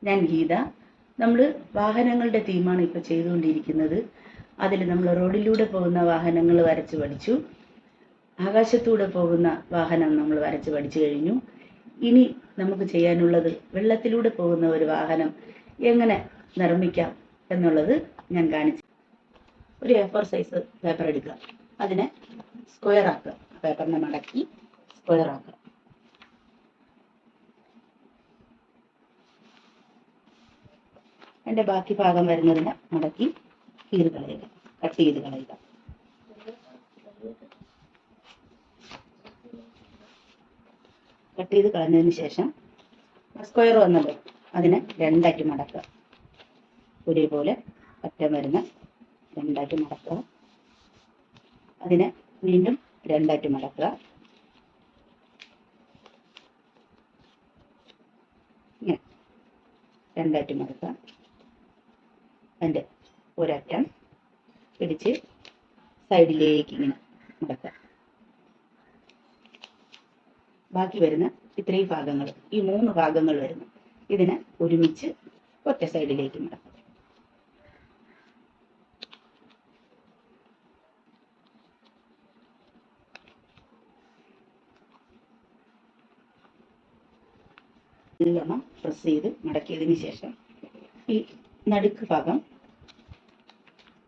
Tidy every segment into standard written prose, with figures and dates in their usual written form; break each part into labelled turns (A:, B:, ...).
A: ഞാൻ ഗീത. നമ്മൾ വാഹനങ്ങളുടെ തീമാണ് ഇപ്പോൾ ചെയ്തുകൊണ്ടിരിക്കുന്നത്. അതിൽ നമ്മൾ റോഡിലൂടെ പോകുന്ന വാഹനങ്ങൾ വരച്ച് പഠിച്ചു. ആകാശത്തൂടെ പോകുന്ന വാഹനം നമ്മൾ വരച്ച് പഠിച്ചു കഴിഞ്ഞു. ഇനി നമുക്ക് ചെയ്യാനുള്ളത് വെള്ളത്തിലൂടെ പോകുന്ന ഒരു വാഹനം എങ്ങനെ നിർമ്മിക്കാം എന്നുള്ളത് ഞാൻ കാണിച്ചു. ഒരു A4 സൈസ് പേപ്പർ എടുക്കുക. അതിനെ സ്ക്വയർ ആക്കുക. പേപ്പറിനെ മടക്കി സ്ക്വയർ ആക്കുക. അതിൻ്റെ ബാക്കി ഭാഗം വരുന്നതിനെ മടക്കി കീറി കളയുക, കട്ട് ചെയ്ത് കളയുക. കട്ട് ചെയ്ത് കളഞ്ഞതിന് ശേഷം സ്ക്വയർ വന്നല്ലോ, അതിനെ രണ്ടായിട്ട് മടക്കുക. ഒരേപോലെ അറ്റം വരുന്ന രണ്ടായിട്ട് മടക്കുക. അതിനെ വീണ്ടും രണ്ടായിട്ട് മടക്കുക. ഇങ്ങനെ രണ്ടായിട്ട് മടക്കുക. അതിൻ്റെ ഒരറ്റം പിടിച്ച് സൈഡിലേക്ക് ഇങ്ങനെ മടക്കുക. ബാക്കി വരുന്ന ഇത്രയും ഭാഗങ്ങൾ, ഈ 3 ഭാഗങ്ങൾ വരുന്നു, ഇതിനെ ഒരുമിച്ച് ഒറ്റ സൈഡിലേക്ക് മടക്കുക. നല്ലോണം പ്രസ് ചെയ്ത് മടക്കിയതിന് ശേഷം ഈ നടുക്ക് ഭാഗം,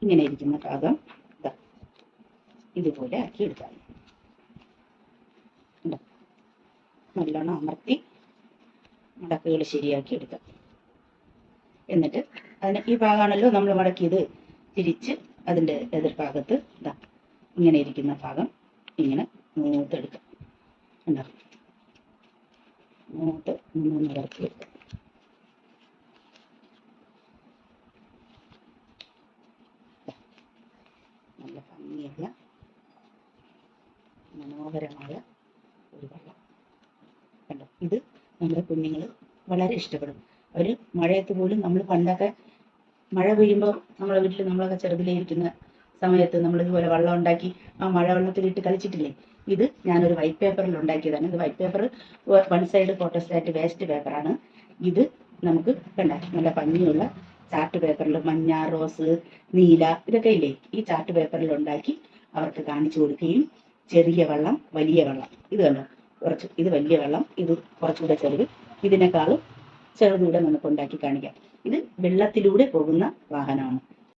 A: ഇങ്ങനെ ഇരിക്കുന്ന ഭാഗം ഇതുപോലെ ആക്കി എടുക്കാം. നല്ലോണം അമർത്തി മടക്കുകൾ ശരിയാക്കി എടുക്കാം. എന്നിട്ട് അതിന് ഈ ഭാഗമാണല്ലോ നമ്മൾ മടക്കിയത്, തിരിച്ച് അതിൻ്റെ എതിർഭാഗത്ത് ഇങ്ങനെ ഇരിക്കുന്ന ഭാഗം ഇങ്ങനെ മൂത്തെടുക്കാം. ഉണ്ടാകും മൂത്ത് നിവർത്തി എടുക്കാം. നല്ല ഭംഗിയുള്ള മനോഹരമായ ഒരു വെള്ളം കണ്ടോ. ഇത് നമ്മുടെ കുഞ്ഞുങ്ങൾ വളരെ ഇഷ്ടപ്പെടും. അവർ മഴയത്ത് പോലും, നമ്മൾ പണ്ടൊക്കെ മഴ പെയ്യുമ്പോൾ നമ്മളെ വീട്ടിൽ നമ്മളൊക്കെ ചെറുതിലിരിക്കുന്ന സമയത്ത് നമ്മളിതുപോലെ വെള്ളം ഉണ്ടാക്കി ആ മഴ വെള്ളത്തിലിട്ട് കളിച്ചിട്ടില്ലേ. ഇത് ഞാനൊരു വൈറ്റ് പേപ്പറിൽ ഉണ്ടാക്കിയതാണ്. ഇത് white paper 1 side photostat waste പേപ്പറാണ്. ഇത് നമുക്ക് കണ്ട നല്ല ഭംഗിയുള്ള ചാർട്ട് പേപ്പറിൽ മഞ്ഞ, റോസ്, നീല ഇതൊക്കെ ഇല്ലേ, ഈ ചാർട്ട് പേപ്പറിൽ ഉണ്ടാക്കി അവർക്ക് കാണിച്ചു കൊടുക്കുകയും, ചെറിയ വെള്ളം, വലിയ വെള്ളം, ഇത് കണ്ടോ, ഇത് വലിയ വെള്ളം, ഇത് കുറച്ചുകൂടെ ചെറുത്, ഇതിനേക്കാളും ചെറുതൂടെ നമുക്ക് ഉണ്ടാക്കി കാണിക്കാം. ഇത് വെള്ളത്തിലൂടെ പോകുന്ന വാഹനമാണ്.